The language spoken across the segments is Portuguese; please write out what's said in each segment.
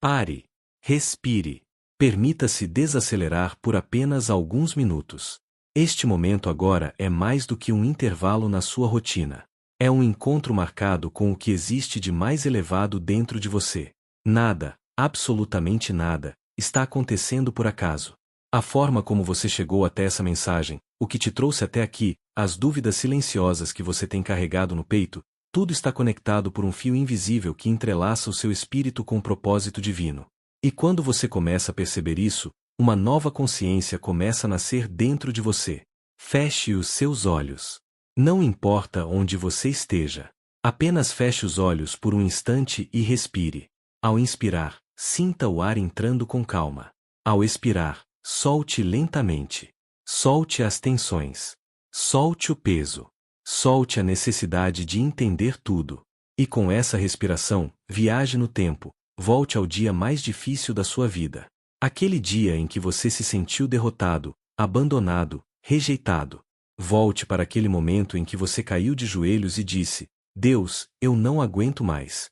Pare. Respire. Permita-se desacelerar por apenas alguns minutos. Este momento agora é mais do que um intervalo na sua rotina. É um encontro marcado com o que existe de mais elevado dentro de você. Nada, absolutamente nada, está acontecendo por acaso. A forma como você chegou até essa mensagem, o que te trouxe até aqui, as dúvidas silenciosas que você tem carregado no peito, tudo está conectado por um fio invisível que entrelaça o seu espírito com o propósito divino. E quando você começa a perceber isso, uma nova consciência começa a nascer dentro de você. Feche os seus olhos. Não importa onde você esteja. Apenas feche os olhos por um instante e respire. Ao inspirar, sinta o ar entrando com calma. Ao expirar, solte lentamente. Solte as tensões. Solte o peso. Solte a necessidade de entender tudo. E com essa respiração, viaje no tempo. Volte ao dia mais difícil da sua vida. Aquele dia em que você se sentiu derrotado, abandonado, rejeitado. Volte para aquele momento em que você caiu de joelhos e disse: Deus, eu não aguento mais.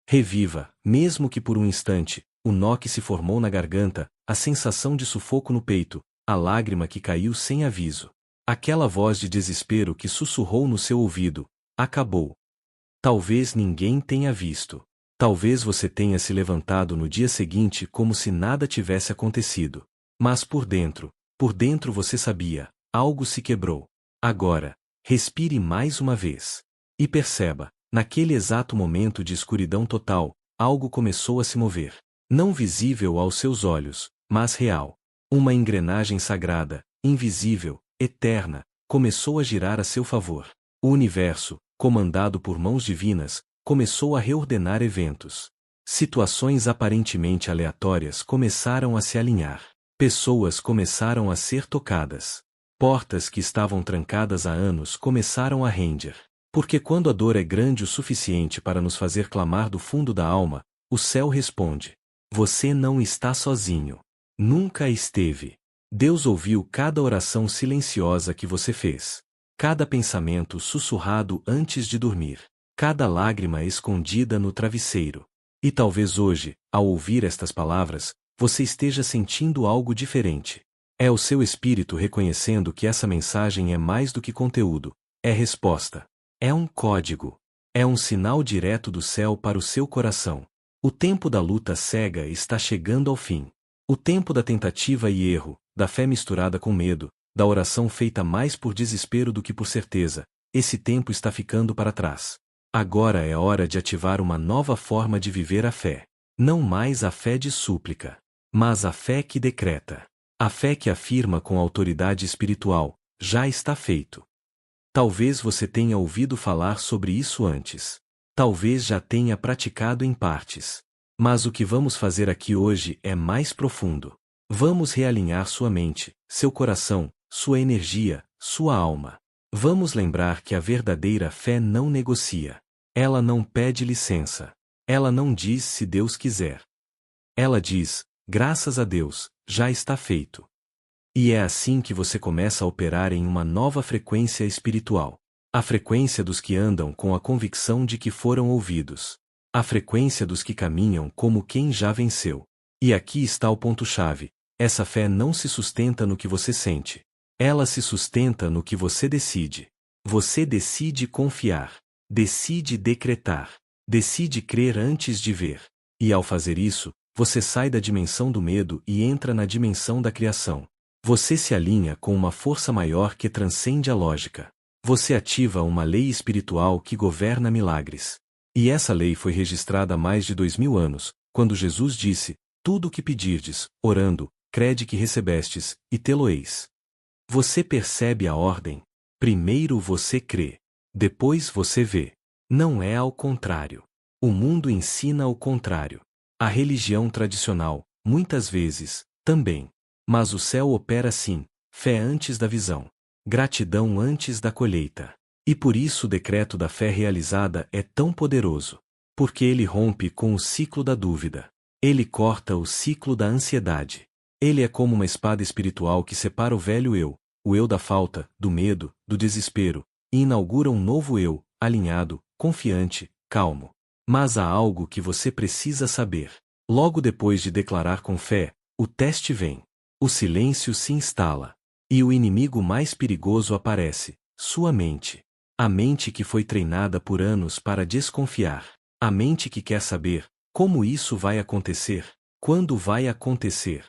Reviva, mesmo que por um instante, o nó que se formou na garganta, a sensação de sufoco no peito, a lágrima que caiu sem aviso. Aquela voz de desespero que sussurrou no seu ouvido: acabou. Talvez ninguém tenha visto. Talvez você tenha se levantado no dia seguinte como se nada tivesse acontecido. Mas por dentro você sabia, algo se quebrou. Agora, respire mais uma vez. E perceba, naquele exato momento de escuridão total, algo começou a se mover. Não visível aos seus olhos, mas real. Uma engrenagem sagrada, invisível, eterna, começou a girar a seu favor. O universo, comandado por mãos divinas, começou a reordenar eventos. Situações aparentemente aleatórias começaram a se alinhar. Pessoas começaram a ser tocadas. Portas que estavam trancadas há anos começaram a render. Porque quando a dor é grande o suficiente para nos fazer clamar do fundo da alma, o céu responde: você não está sozinho. Nunca esteve. Deus ouviu cada oração silenciosa que você fez. Cada pensamento sussurrado antes de dormir. Cada lágrima escondida no travesseiro. E talvez hoje, ao ouvir estas palavras, você esteja sentindo algo diferente. É o seu espírito reconhecendo que essa mensagem é mais do que conteúdo, é resposta. É um código. É um sinal direto do céu para o seu coração. O tempo da luta cega está chegando ao fim. O tempo da tentativa e erro, da fé misturada com medo, da oração feita mais por desespero do que por certeza, esse tempo está ficando para trás. Agora é hora de ativar uma nova forma de viver a fé. Não mais a fé de súplica, mas a fé que decreta. A fé que afirma com autoridade espiritual: já está feito. Talvez você tenha ouvido falar sobre isso antes. Talvez já tenha praticado em partes. Mas o que vamos fazer aqui hoje é mais profundo. Vamos realinhar sua mente, seu coração, sua energia, sua alma. Vamos lembrar que a verdadeira fé não negocia. Ela não pede licença. Ela não diz se Deus quiser. Ela diz: graças a Deus, já está feito. E é assim que você começa a operar em uma nova frequência espiritual. A frequência dos que andam com a convicção de que foram ouvidos. A frequência dos que caminham como quem já venceu. E aqui está o ponto-chave: essa fé não se sustenta no que você sente. Ela se sustenta no que você decide. Você decide confiar. Decide decretar. Decide crer antes de ver. E ao fazer isso, você sai da dimensão do medo e entra na dimensão da criação. Você se alinha com uma força maior que transcende a lógica. Você ativa uma lei espiritual que governa milagres. E essa lei foi registrada há mais de 2000 anos, quando Jesus disse: tudo o que pedirdes, orando, crede que recebestes, e tê-lo-eis. Você percebe a ordem? Primeiro você crê. Depois você vê. Não é ao contrário. O mundo ensina o contrário. A religião tradicional, muitas vezes, também. Mas o céu opera assim: fé antes da visão. Gratidão antes da colheita. E por isso o decreto da fé realizada é tão poderoso. Porque ele rompe com o ciclo da dúvida. Ele corta o ciclo da ansiedade. Ele é como uma espada espiritual que separa o velho eu, o eu da falta, do medo, do desespero, e inaugura um novo eu, alinhado, confiante, calmo. Mas há algo que você precisa saber. Logo depois de declarar com fé, o teste vem. O silêncio se instala. E o inimigo mais perigoso aparece, sua mente. A mente que foi treinada por anos para desconfiar. A mente que quer saber como isso vai acontecer, quando vai acontecer.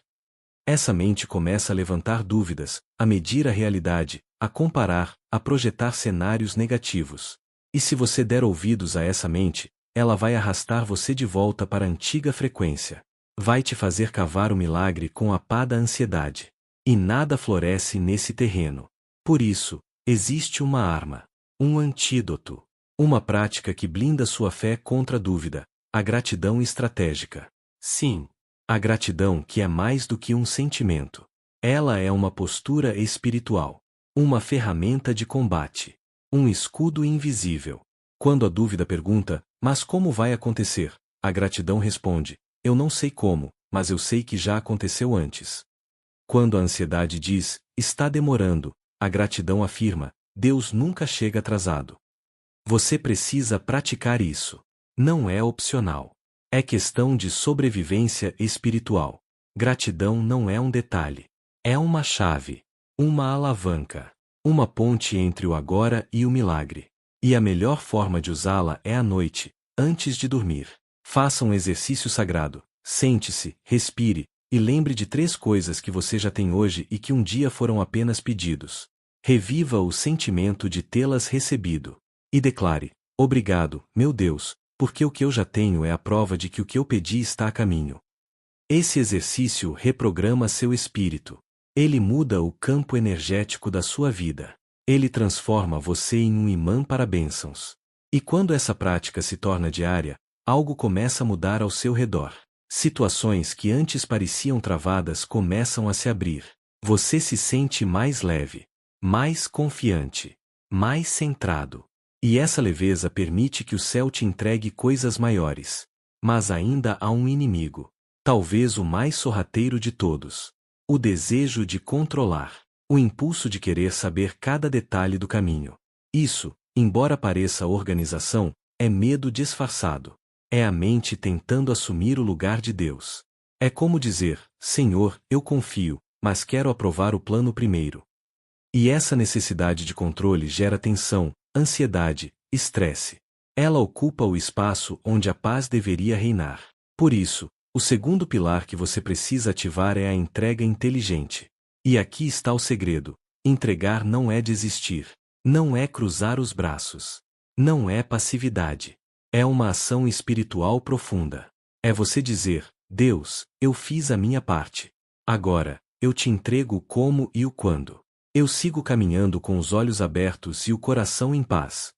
Essa mente começa a levantar dúvidas, a medir a realidade, a comparar, a projetar cenários negativos. E se você der ouvidos a essa mente, ela vai arrastar você de volta para a antiga frequência. Vai te fazer cavar o milagre com a pá da ansiedade. E nada floresce nesse terreno. Por isso, existe uma arma, um antídoto, uma prática que blinda sua fé contra a dúvida, a gratidão estratégica. Sim, a gratidão que é mais do que um sentimento. Ela é uma postura espiritual, uma ferramenta de combate, um escudo invisível. Quando a dúvida pergunta, mas como vai acontecer? A gratidão responde, eu não sei como, mas eu sei que já aconteceu antes. Quando a ansiedade diz, está demorando, a gratidão afirma, Deus nunca chega atrasado. Você precisa praticar isso. Não é opcional. É questão de sobrevivência espiritual. Gratidão não é um detalhe. É uma chave, uma alavanca, uma ponte entre o agora e o milagre. E a melhor forma de usá-la é à noite, antes de dormir. Faça um exercício sagrado. Sente-se, respire, e lembre de 3 coisas que você já tem hoje e que um dia foram apenas pedidos. Reviva o sentimento de tê-las recebido. E declare, obrigado, meu Deus, porque o que eu já tenho é a prova de que o que eu pedi está a caminho. Esse exercício reprograma seu espírito. Ele muda o campo energético da sua vida. Ele transforma você em um imã para bênçãos. E quando essa prática se torna diária, algo começa a mudar ao seu redor. Situações que antes pareciam travadas começam a se abrir. Você se sente mais leve, mais confiante, mais centrado. E essa leveza permite que o céu te entregue coisas maiores. Mas ainda há um inimigo. Talvez o mais sorrateiro de todos. O desejo de controlar. O impulso de querer saber cada detalhe do caminho. Isso, embora pareça organização, é medo disfarçado. É a mente tentando assumir o lugar de Deus. É como dizer, Senhor, eu confio, mas quero aprovar o plano primeiro. E essa necessidade de controle gera tensão, ansiedade, estresse. Ela ocupa o espaço onde a paz deveria reinar. Por isso, o segundo pilar que você precisa ativar é a entrega inteligente. E aqui está o segredo. Entregar não é desistir. Não é cruzar os braços. Não é passividade. É uma ação espiritual profunda. É você dizer, Deus, eu fiz a minha parte. Agora, eu te entrego o como e o quando. Eu sigo caminhando com os olhos abertos e o coração em paz.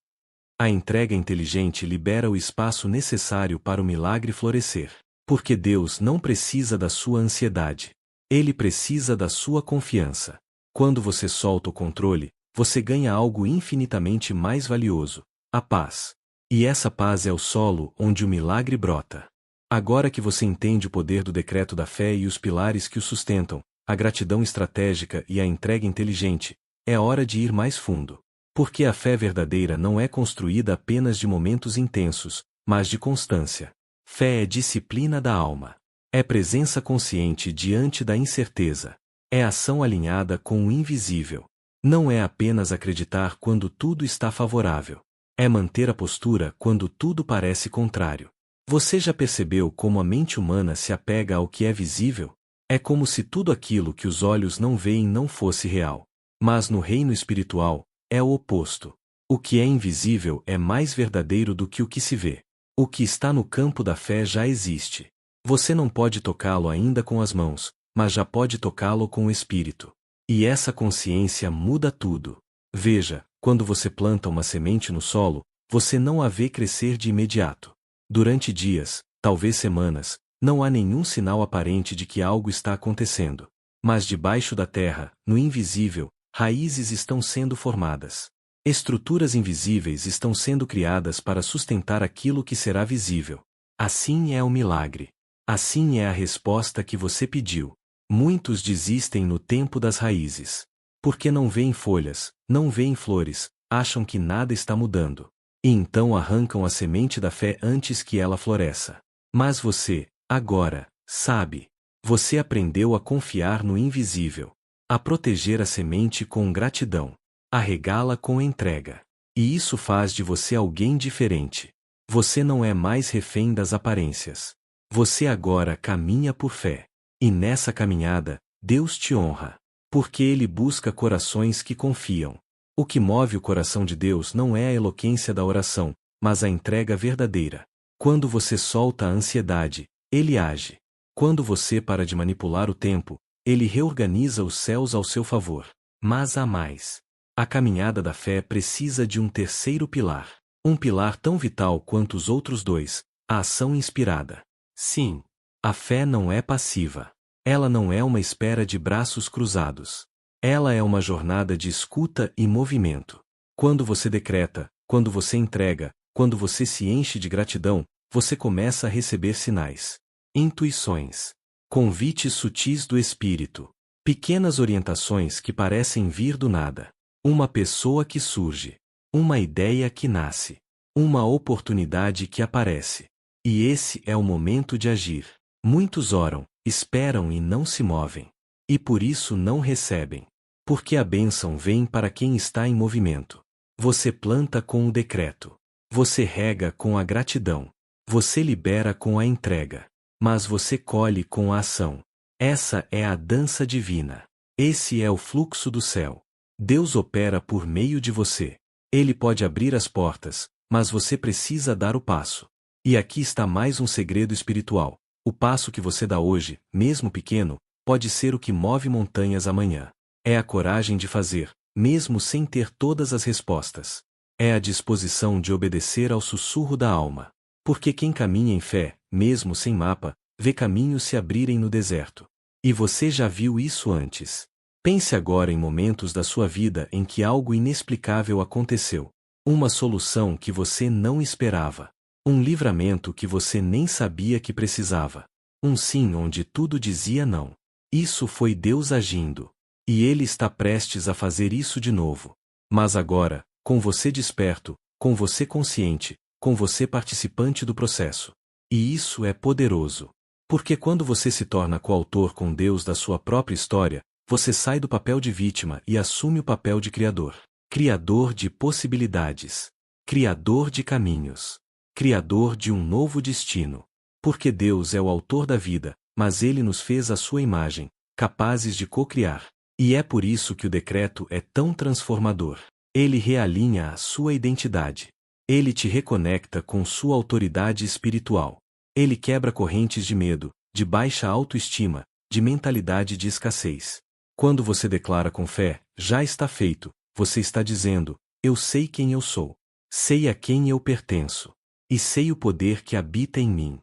A entrega inteligente libera o espaço necessário para o milagre florescer. Porque Deus não precisa da sua ansiedade. Ele precisa da sua confiança. Quando você solta o controle, você ganha algo infinitamente mais valioso: a paz. E essa paz é o solo onde o milagre brota. Agora que você entende o poder do decreto da fé e os pilares que o sustentam, a gratidão estratégica e a entrega inteligente, é hora de ir mais fundo. Porque a fé verdadeira não é construída apenas de momentos intensos, mas de constância. Fé é disciplina da alma. É presença consciente diante da incerteza. É ação alinhada com o invisível. Não é apenas acreditar quando tudo está favorável. É manter a postura quando tudo parece contrário. Você já percebeu como a mente humana se apega ao que é visível? É como se tudo aquilo que os olhos não veem não fosse real. Mas no reino espiritual, é o oposto. O que é invisível é mais verdadeiro do que o que se vê. O que está no campo da fé já existe. Você não pode tocá-lo ainda com as mãos, mas já pode tocá-lo com o espírito. E essa consciência muda tudo. Veja, quando você planta uma semente no solo, você não a vê crescer de imediato. Durante dias, talvez semanas, não há nenhum sinal aparente de que algo está acontecendo. Mas debaixo da terra, no invisível, raízes estão sendo formadas. Estruturas invisíveis estão sendo criadas para sustentar aquilo que será visível. Assim é o milagre. Assim é a resposta que você pediu. Muitos desistem no tempo das raízes. Porque não veem folhas, não veem flores, acham que nada está mudando. E então arrancam a semente da fé antes que ela floresça. Mas você, Agora, sabe, você aprendeu a confiar no invisível, a proteger a semente com gratidão, a regá-la com entrega. E isso faz de você alguém diferente. Você não é mais refém das aparências. Você agora caminha por fé. E nessa caminhada, Deus te honra. Porque Ele busca corações que confiam. O que move o coração de Deus não é a eloquência da oração, mas a entrega verdadeira. Quando você solta a ansiedade, Ele age. Quando você para de manipular o tempo, Ele reorganiza os céus ao seu favor. Mas há mais. A caminhada da fé precisa de um terceiro pilar. Um pilar tão vital quanto os outros dois, a ação inspirada. Sim, a fé não é passiva. Ela não é uma espera de braços cruzados. Ela é uma jornada de escuta e movimento. Quando você decreta, quando você entrega, quando você se enche de gratidão, você começa a receber sinais, intuições, convites sutis do Espírito, pequenas orientações que parecem vir do nada. Uma pessoa que surge, uma ideia que nasce, uma oportunidade que aparece. E esse é o momento de agir. Muitos oram, esperam e não se movem. E por isso não recebem. Porque a bênção vem para quem está em movimento. Você planta com o decreto. Você rega com a gratidão. Você libera com a entrega. Mas você colhe com a ação. Essa é a dança divina. Esse é o fluxo do céu. Deus opera por meio de você. Ele pode abrir as portas, mas você precisa dar o passo. E aqui está mais um segredo espiritual. O passo que você dá hoje, mesmo pequeno, pode ser o que move montanhas amanhã. É a coragem de fazer, mesmo sem ter todas as respostas. É a disposição de obedecer ao sussurro da alma. Porque quem caminha em fé, mesmo sem mapa, vê caminhos se abrirem no deserto. E você já viu isso antes. Pense agora em momentos da sua vida em que algo inexplicável aconteceu. Uma solução que você não esperava. Um livramento que você nem sabia que precisava. Um sim onde tudo dizia não. Isso foi Deus agindo. E Ele está prestes a fazer isso de novo. Mas agora, com você desperto, com você consciente, com você participante do processo. E isso é poderoso. Porque quando você se torna coautor com Deus da sua própria história, você sai do papel de vítima e assume o papel de criador. Criador de possibilidades. Criador de caminhos. Criador de um novo destino. Porque Deus é o autor da vida, mas Ele nos fez à sua imagem, capazes de co-criar. E é por isso que o decreto é tão transformador. Ele realinha a sua identidade. Ele te reconecta com sua autoridade espiritual. Ele quebra correntes de medo, de baixa autoestima, de mentalidade de escassez. Quando você declara com fé, já está feito, você está dizendo, eu sei quem eu sou. Sei a quem eu pertenço. E sei o poder que habita em mim.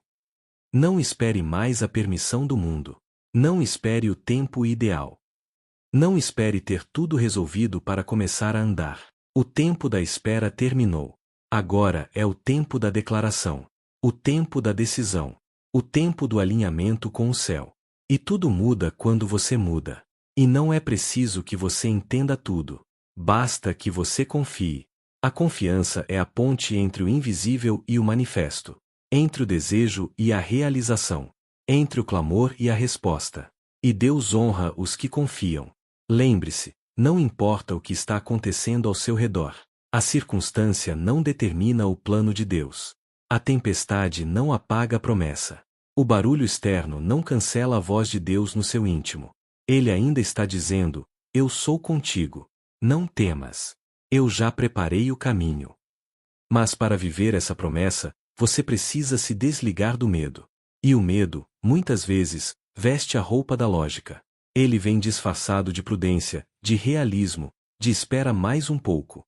Não espere mais a permissão do mundo. Não espere o tempo ideal. Não espere ter tudo resolvido para começar a andar. O tempo da espera terminou. Agora é o tempo da declaração. O tempo da decisão. O tempo do alinhamento com o céu. E tudo muda quando você muda. E não é preciso que você entenda tudo. Basta que você confie. A confiança é a ponte entre o invisível e o manifesto. Entre o desejo e a realização. Entre o clamor e a resposta. E Deus honra os que confiam. Lembre-se, não importa o que está acontecendo ao seu redor. A circunstância não determina o plano de Deus. A tempestade não apaga a promessa. O barulho externo não cancela a voz de Deus no seu íntimo. Ele ainda está dizendo, eu sou contigo. Não temas. Eu já preparei o caminho. Mas para viver essa promessa, você precisa se desligar do medo. E o medo, muitas vezes, veste a roupa da lógica. Ele vem disfarçado de prudência, de realismo, de espera mais um pouco.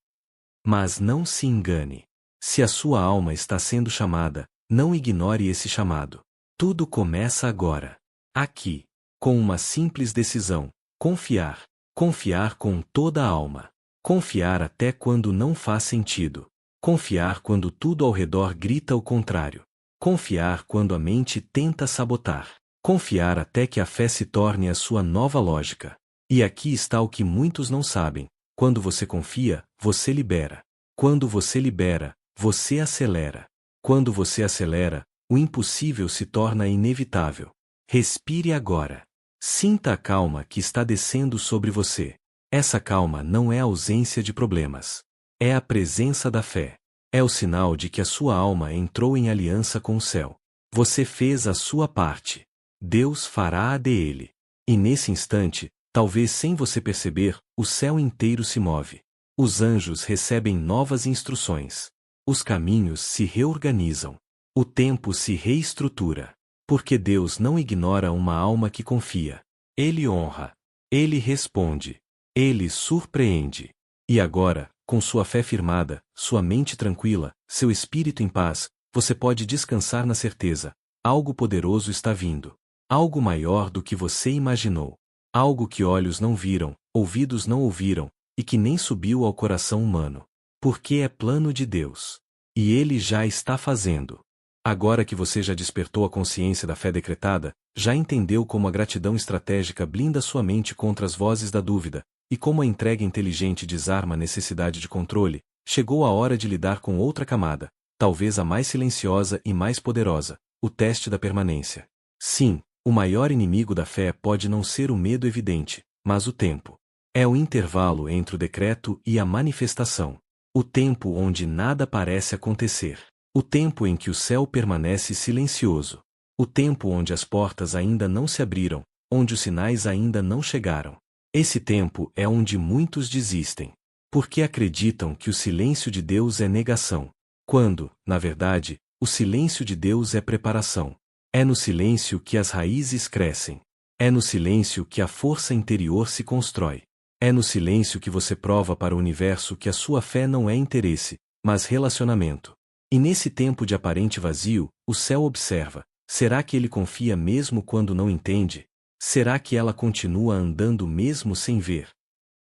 Mas não se engane. Se a sua alma está sendo chamada, não ignore esse chamado. Tudo começa agora. Aqui. Com uma simples decisão. Confiar. Confiar com toda a alma. Confiar até quando não faz sentido. Confiar quando tudo ao redor grita o contrário. Confiar quando a mente tenta sabotar. Confiar até que a fé se torne a sua nova lógica. E aqui está o que muitos não sabem. Quando você confia, você libera. Quando você libera, você acelera. Quando você acelera, O impossível se torna inevitável. Respire agora. Sinta a calma que está descendo sobre você. Essa calma não é a ausência de problemas. É a presença da fé. É o sinal de que a sua alma entrou em aliança com o céu. Você fez a sua parte. Deus fará a dele. E nesse instante, talvez sem você perceber, o céu inteiro se move. Os anjos recebem novas instruções. Os caminhos se reorganizam. O tempo se reestrutura. Porque Deus não ignora uma alma que confia. Ele honra. Ele responde. Ele surpreende. E agora, com sua fé firmada, sua mente tranquila, seu espírito em paz, você pode descansar na certeza: algo poderoso está vindo. Algo maior do que você imaginou. Algo que olhos não viram, ouvidos não ouviram, e que nem subiu ao coração humano. Porque é plano de Deus. E Ele já está fazendo. Agora que você já despertou a consciência da fé decretada, já entendeu como a gratidão estratégica blinda sua mente contra as vozes da dúvida, e como a entrega inteligente desarma a necessidade de controle, chegou a hora de lidar com outra camada, talvez a mais silenciosa e mais poderosa: o teste da permanência. Sim, o maior inimigo da fé pode não ser o medo evidente, mas o tempo. É o intervalo entre o decreto e a manifestação. O tempo onde nada parece acontecer. O tempo em que o céu permanece silencioso. O tempo onde as portas ainda não se abriram, onde os sinais ainda não chegaram. Esse tempo é onde muitos desistem. Porque acreditam que o silêncio de Deus é negação. Quando, na verdade, o silêncio de Deus é preparação. É no silêncio que as raízes crescem. É no silêncio que a força interior se constrói. É no silêncio que você prova para o universo que a sua fé não é interesse, mas relacionamento. E nesse tempo de aparente vazio, o céu observa: será que ele confia mesmo quando não entende? Será que ela continua andando mesmo sem ver?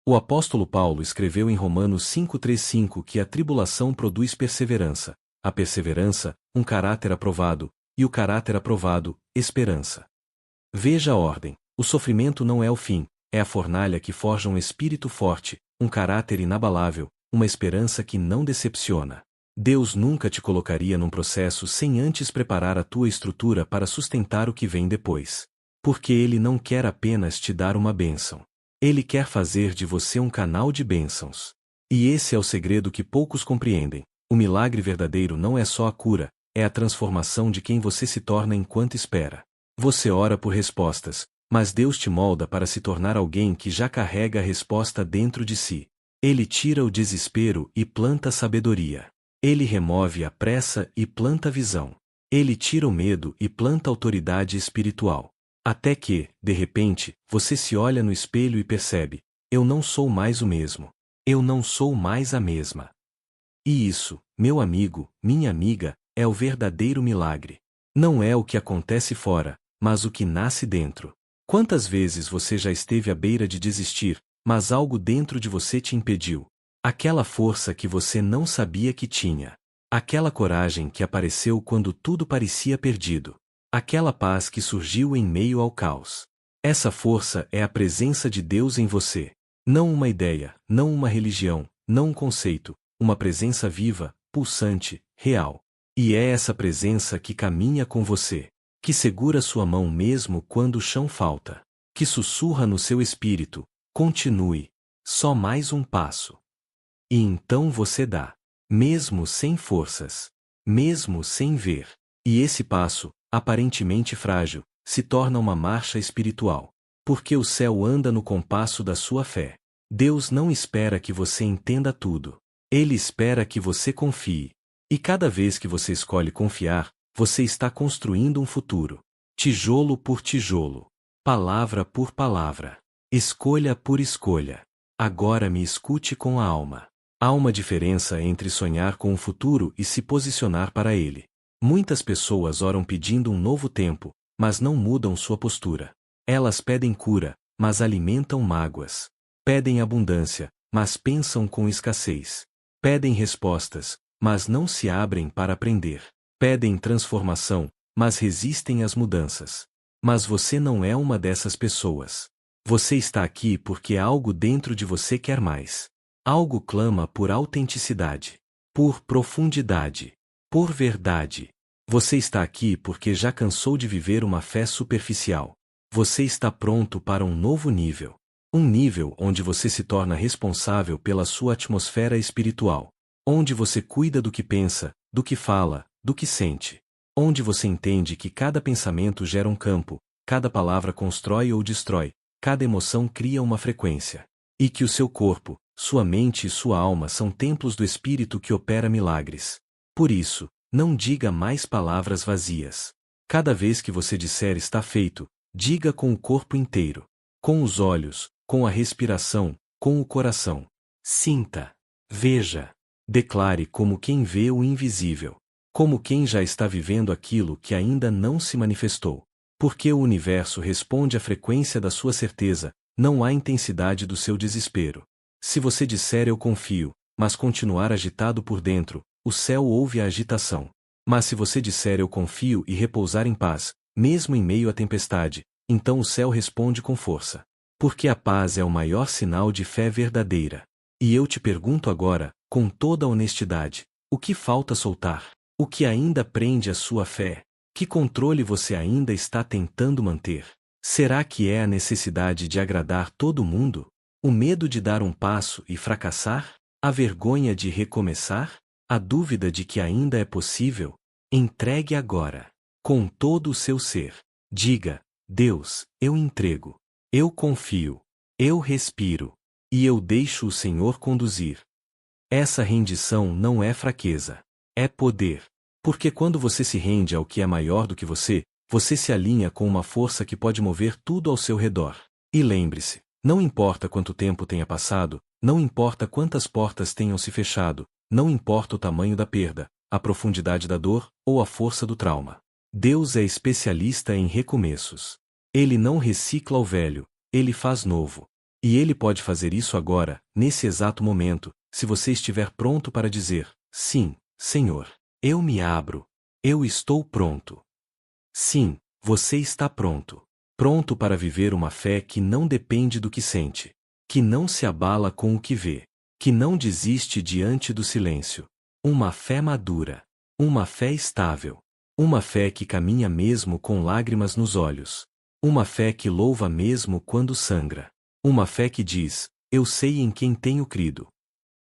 O apóstolo Paulo escreveu em Romanos 5:3-5 que a tribulação produz perseverança, a perseverança, um caráter aprovado, e o caráter aprovado, esperança. Veja a ordem: o sofrimento não é o fim, é a fornalha que forja um espírito forte, um caráter inabalável, uma esperança que não decepciona. Deus nunca te colocaria num processo sem antes preparar a tua estrutura para sustentar o que vem depois. Porque Ele não quer apenas te dar uma bênção. Ele quer fazer de você um canal de bênçãos. E esse é o segredo que poucos compreendem. O milagre verdadeiro não é só a cura, é a transformação de quem você se torna enquanto espera. Você ora por respostas, mas Deus te molda para se tornar alguém que já carrega a resposta dentro de si. Ele tira o desespero e planta sabedoria. Ele remove a pressa e planta visão. Ele tira o medo e planta autoridade espiritual. Até que, de repente, você se olha no espelho e percebe: eu não sou mais o mesmo. Eu não sou mais a mesma. E isso, meu amigo, minha amiga, é o verdadeiro milagre. Não é o que acontece fora, mas o que nasce dentro. Quantas vezes você já esteve à beira de desistir, mas algo dentro de você te impediu? Aquela força que você não sabia que tinha. Aquela coragem que apareceu quando tudo parecia perdido. Aquela paz que surgiu em meio ao caos. Essa força é a presença de Deus em você. Não uma ideia, não uma religião, não um conceito, uma presença viva, pulsante, real. E é essa presença que caminha com você, que segura sua mão mesmo quando o chão falta, que sussurra no seu espírito: continue, só mais um passo. E então você dá, mesmo sem forças, mesmo sem ver. E esse passo, aparentemente frágil, se torna uma marcha espiritual, porque o céu anda no compasso da sua fé. Deus não espera que você entenda tudo. Ele espera que você confie. E cada vez que você escolhe confiar, você está construindo um futuro. Tijolo por tijolo. Palavra por palavra. Escolha por escolha. Agora me escute com a alma. Há uma diferença entre sonhar com o futuro e se posicionar para ele. Muitas pessoas oram pedindo um novo tempo, mas não mudam sua postura. Elas pedem cura, mas alimentam mágoas. Pedem abundância, mas pensam com escassez. Pedem respostas, mas não se abrem para aprender. Pedem transformação, mas resistem às mudanças. Mas você não é uma dessas pessoas. Você está aqui porque algo dentro de você quer mais. Algo clama por autenticidade, por profundidade, por verdade. Você está aqui porque já cansou de viver uma fé superficial. Você está pronto para um novo nível. Um nível onde você se torna responsável pela sua atmosfera espiritual. Onde você cuida do que pensa, do que fala, do que sente. Onde você entende que cada pensamento gera um campo, cada palavra constrói ou destrói, cada emoção cria uma frequência. E que o seu corpo, sua mente e sua alma são templos do Espírito que opera milagres. Por isso, não diga mais palavras vazias. Cada vez que você disser está feito, diga com o corpo inteiro. Com os olhos, com a respiração, com o coração. Sinta. Veja. Declare como quem vê o invisível. Como quem já está vivendo aquilo que ainda não se manifestou. Porque o universo responde à frequência da sua certeza, não à intensidade do seu desespero. Se você disser eu confio, mas continuar agitado por dentro, o céu ouve a agitação. Mas se você disser eu confio e repousar em paz, mesmo em meio à tempestade, então o céu responde com força. Porque a paz é o maior sinal de fé verdadeira. E eu te pergunto agora, com toda a honestidade, o que falta soltar? O que ainda prende a sua fé? Que controle você ainda está tentando manter? Será que é a necessidade de agradar todo mundo? O medo de dar um passo e fracassar? A vergonha de recomeçar? A dúvida de que ainda é possível? Entregue agora. Com todo o seu ser. Diga, Deus, eu entrego. Eu confio. Eu respiro. E eu deixo o Senhor conduzir. Essa rendição não é fraqueza. É poder. Porque quando você se rende ao que é maior do que você se alinha com uma força que pode mover tudo ao seu redor. E lembre-se, não importa quanto tempo tenha passado, não importa quantas portas tenham se fechado, não importa o tamanho da perda, a profundidade da dor ou a força do trauma. Deus é especialista em recomeços. Ele não recicla o velho, ele faz novo. E ele pode fazer isso agora, nesse exato momento, se você estiver pronto para dizer, sim, Senhor, eu me abro. Eu estou pronto. Sim, você está pronto. Pronto para viver uma fé que não depende do que sente, que não se abala com o que vê, que não desiste diante do silêncio. Uma fé madura. Uma fé estável. Uma fé que caminha mesmo com lágrimas nos olhos. Uma fé que louva mesmo quando sangra. Uma fé que diz, eu sei em quem tenho crido.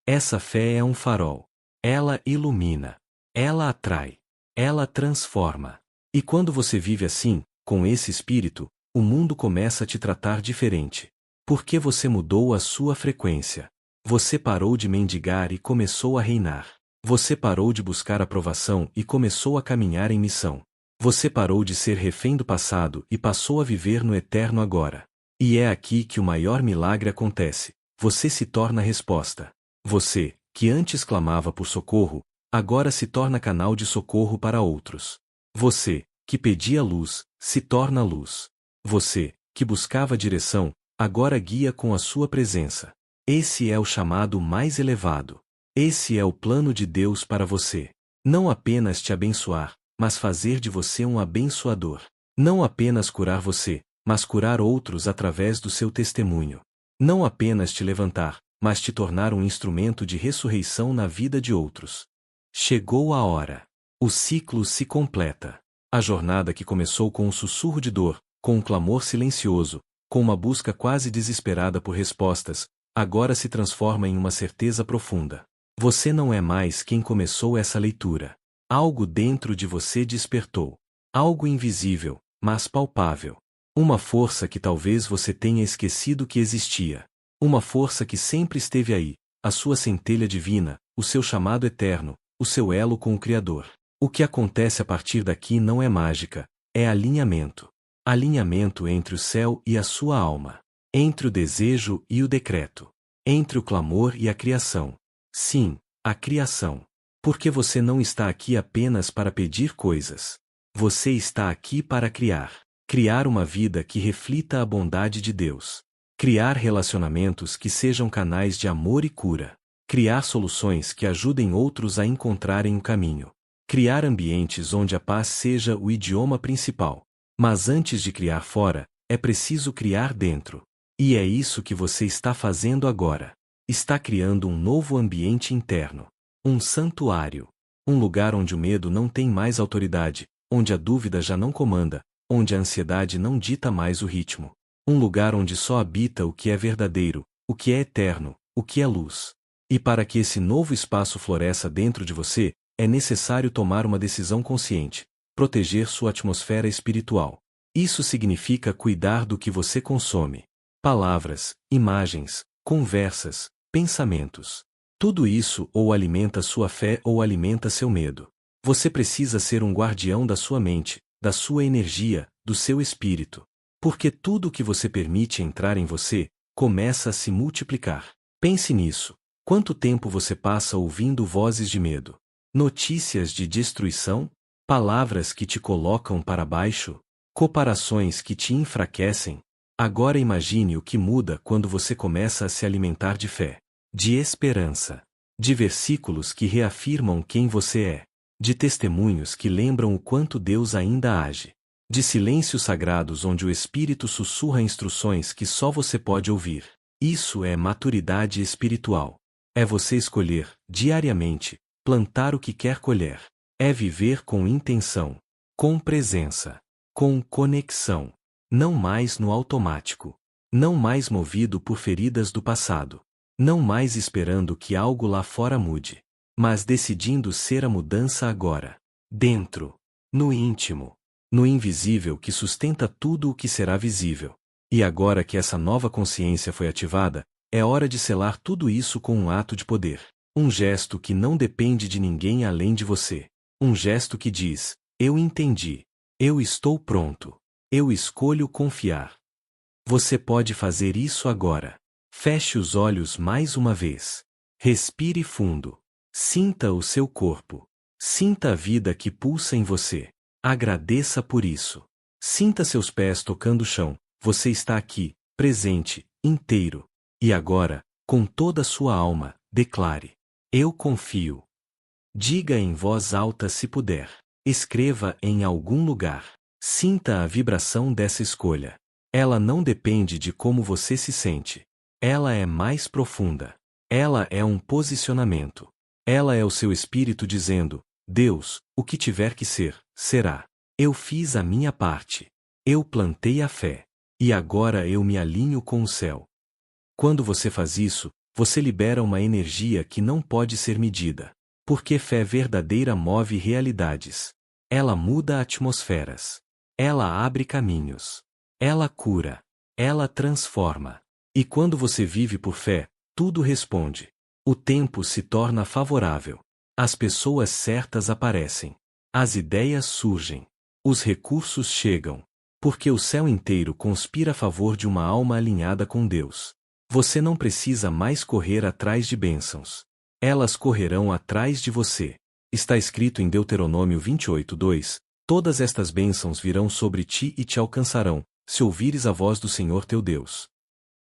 Essa fé é um farol. Ela ilumina. Ela atrai. Ela transforma. E quando você vive assim, com esse espírito, o mundo começa a te tratar diferente. Porque você mudou a sua frequência. Você parou de mendigar e começou a reinar. Você parou de buscar aprovação e começou a caminhar em missão. Você parou de ser refém do passado e passou a viver no eterno agora. E é aqui que o maior milagre acontece. Você se torna a resposta. Você, que antes clamava por socorro, agora se torna canal de socorro para outros. Você, que pedia luz, se torna luz. Você, que buscava direção, agora guia com a sua presença. Esse é o chamado mais elevado. Esse é o plano de Deus para você. Não apenas te abençoar, mas fazer de você um abençoador. Não apenas curar você, mas curar outros através do seu testemunho. Não apenas te levantar, mas te tornar um instrumento de ressurreição na vida de outros. Chegou a hora. O ciclo se completa. A jornada que começou com um sussurro de dor, com um clamor silencioso, com uma busca quase desesperada por respostas, agora se transforma em uma certeza profunda. Você não é mais quem começou essa leitura. Algo dentro de você despertou. Algo invisível, mas palpável. Uma força que talvez você tenha esquecido que existia. Uma força que sempre esteve aí, a sua centelha divina, o seu chamado eterno, o seu elo com o Criador. O que acontece a partir daqui não é mágica, é alinhamento. Alinhamento entre o céu e a sua alma. Entre o desejo e o decreto. Entre o clamor e a criação. Sim, a criação. Porque você não está aqui apenas para pedir coisas. Você está aqui para criar. Criar uma vida que reflita a bondade de Deus. Criar relacionamentos que sejam canais de amor e cura. Criar soluções que ajudem outros a encontrarem o caminho. Criar ambientes onde a paz seja o idioma principal. Mas antes de criar fora, é preciso criar dentro. E é isso que você está fazendo agora. Está criando um novo ambiente interno. Um santuário. Um lugar onde o medo não tem mais autoridade, onde a dúvida já não comanda, onde a ansiedade não dita mais o ritmo. Um lugar onde só habita o que é verdadeiro, o que é eterno, o que é luz. E para que esse novo espaço floresça dentro de você, é necessário tomar uma decisão consciente: proteger sua atmosfera espiritual. Isso significa cuidar do que você consome. Palavras, imagens, conversas, pensamentos. Tudo isso ou alimenta sua fé ou alimenta seu medo. Você precisa ser um guardião da sua mente, da sua energia, do seu espírito. Porque tudo o que você permite entrar em você, começa a se multiplicar. Pense nisso. Quanto tempo você passa ouvindo vozes de medo? Notícias de destruição? Palavras que te colocam para baixo? Comparações que te enfraquecem? Agora imagine o que muda quando você começa a se alimentar de fé, de esperança, de versículos que reafirmam quem você é, de testemunhos que lembram o quanto Deus ainda age, de silêncios sagrados onde o Espírito sussurra instruções que só você pode ouvir. Isso é maturidade espiritual. É você escolher, diariamente, plantar o que quer colher. É viver com intenção, com presença, com conexão. Não mais no automático. Não mais movido por feridas do passado. Não mais esperando que algo lá fora mude. Mas decidindo ser a mudança agora. Dentro. No íntimo. No invisível que sustenta tudo o que será visível. E agora que essa nova consciência foi ativada, é hora de selar tudo isso com um ato de poder. Um gesto que não depende de ninguém além de você. Um gesto que diz: eu entendi. Eu estou pronto. Eu escolho confiar. Você pode fazer isso agora. Feche os olhos mais uma vez. Respire fundo. Sinta o seu corpo. Sinta a vida que pulsa em você. Agradeça por isso. Sinta seus pés tocando o chão. Você está aqui, presente, inteiro. E agora, com toda a sua alma, declare: eu confio. Diga em voz alta se puder. Escreva em algum lugar. Sinta a vibração dessa escolha. Ela não depende de como você se sente. Ela é mais profunda. Ela é um posicionamento. Ela é o seu espírito dizendo: Deus, o que tiver que ser, será. Eu fiz a minha parte. Eu plantei a fé. E agora eu me alinho com o céu. Quando você faz isso, você libera uma energia que não pode ser medida. Porque fé verdadeira move realidades. Ela muda atmosferas. Ela abre caminhos. Ela cura. Ela transforma. E quando você vive por fé, tudo responde. O tempo se torna favorável. As pessoas certas aparecem. As ideias surgem. Os recursos chegam. Porque o céu inteiro conspira a favor de uma alma alinhada com Deus. Você não precisa mais correr atrás de bênçãos. Elas correrão atrás de você. Está escrito em Deuteronômio 28:2, todas estas bênçãos virão sobre ti e te alcançarão, se ouvires a voz do Senhor teu Deus.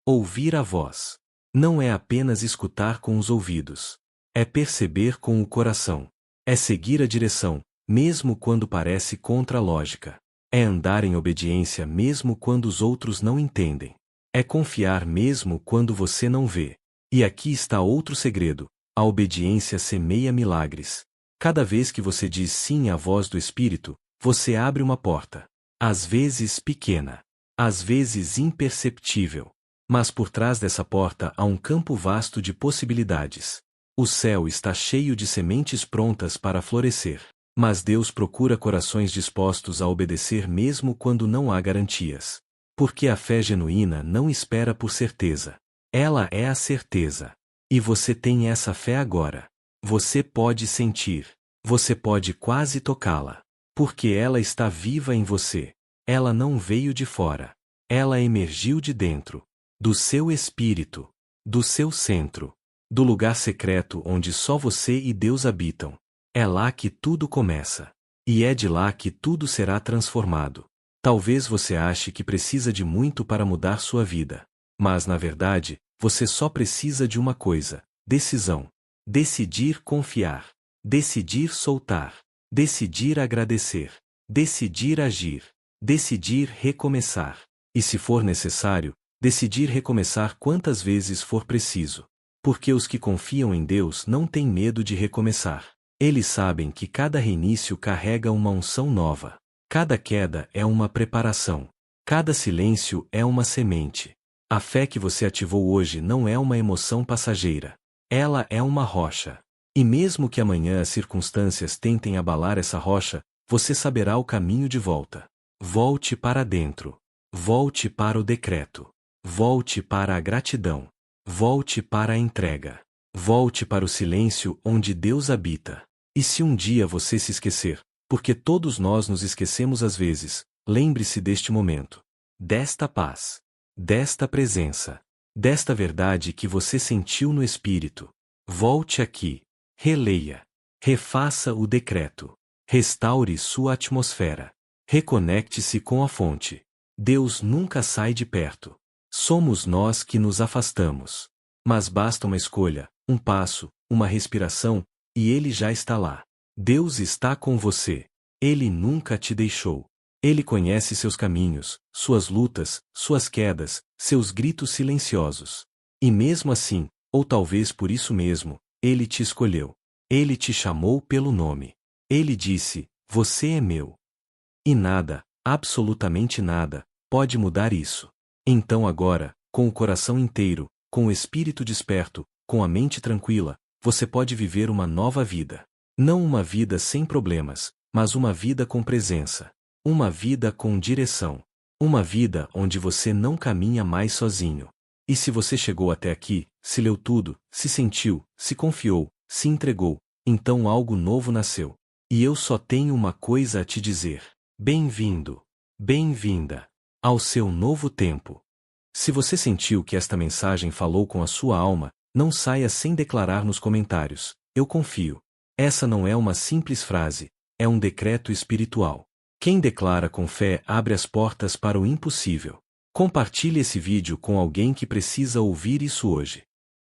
Ouvir a voz. Não é apenas escutar com os ouvidos. É perceber com o coração. É seguir a direção, mesmo quando parece contra a lógica. É andar em obediência mesmo quando os outros não entendem. É confiar mesmo quando você não vê. E aqui está outro segredo: a obediência semeia milagres. Cada vez que você diz sim à voz do Espírito, você abre uma porta. Às vezes pequena. Às vezes imperceptível. Mas por trás dessa porta há um campo vasto de possibilidades. O céu está cheio de sementes prontas para florescer. Mas Deus procura corações dispostos a obedecer mesmo quando não há garantias. Porque a fé genuína não espera por certeza. Ela é a certeza. E você tem essa fé agora. Você pode sentir. Você pode quase tocá-la. Porque ela está viva em você. Ela não veio de fora. Ela emergiu de dentro. Do seu espírito. Do seu centro. Do lugar secreto onde só você e Deus habitam. É lá que tudo começa. E é de lá que tudo será transformado. Talvez você ache que precisa de muito para mudar sua vida. Mas na verdade, você só precisa de uma coisa: decisão. Decidir confiar. Decidir soltar. Decidir agradecer. Decidir agir. Decidir recomeçar. E se for necessário, decidir recomeçar quantas vezes for preciso. Porque os que confiam em Deus não têm medo de recomeçar. Eles sabem que cada reinício carrega uma unção nova. Cada queda é uma preparação. Cada silêncio é uma semente. A fé que você ativou hoje não é uma emoção passageira. Ela é uma rocha. E mesmo que amanhã as circunstâncias tentem abalar essa rocha, você saberá o caminho de volta. Volte para dentro. Volte para o decreto. Volte para a gratidão. Volte para a entrega. Volte para o silêncio onde Deus habita. E se um dia você se esquecer, porque todos nós nos esquecemos às vezes, lembre-se deste momento. Desta paz. Desta presença. Desta verdade que você sentiu no Espírito. Volte aqui. Releia. Refaça o decreto. Restaure sua atmosfera. Reconecte-se com a fonte. Deus nunca sai de perto. Somos nós que nos afastamos. Mas basta uma escolha, um passo, uma respiração, e Ele já está lá. Deus está com você. Ele nunca te deixou. Ele conhece seus caminhos, suas lutas, suas quedas, seus gritos silenciosos. E mesmo assim, ou talvez por isso mesmo, Ele te escolheu. Ele te chamou pelo nome. Ele disse: você é meu. E nada, absolutamente nada, pode mudar isso. Então agora, com o coração inteiro, com o espírito desperto, com a mente tranquila, você pode viver uma nova vida. Não uma vida sem problemas, mas uma vida com presença. Uma vida com direção. Uma vida onde você não caminha mais sozinho. E se você chegou até aqui, se leu tudo, se sentiu, se confiou, se entregou, então algo novo nasceu. E eu só tenho uma coisa a te dizer. Bem-vindo. Bem-vinda. Ao seu novo tempo. Se você sentiu que esta mensagem falou com a sua alma, não saia sem declarar nos comentários: eu confio. Essa não é uma simples frase, é um decreto espiritual. Quem declara com fé abre as portas para o impossível. Compartilhe esse vídeo com alguém que precisa ouvir isso hoje.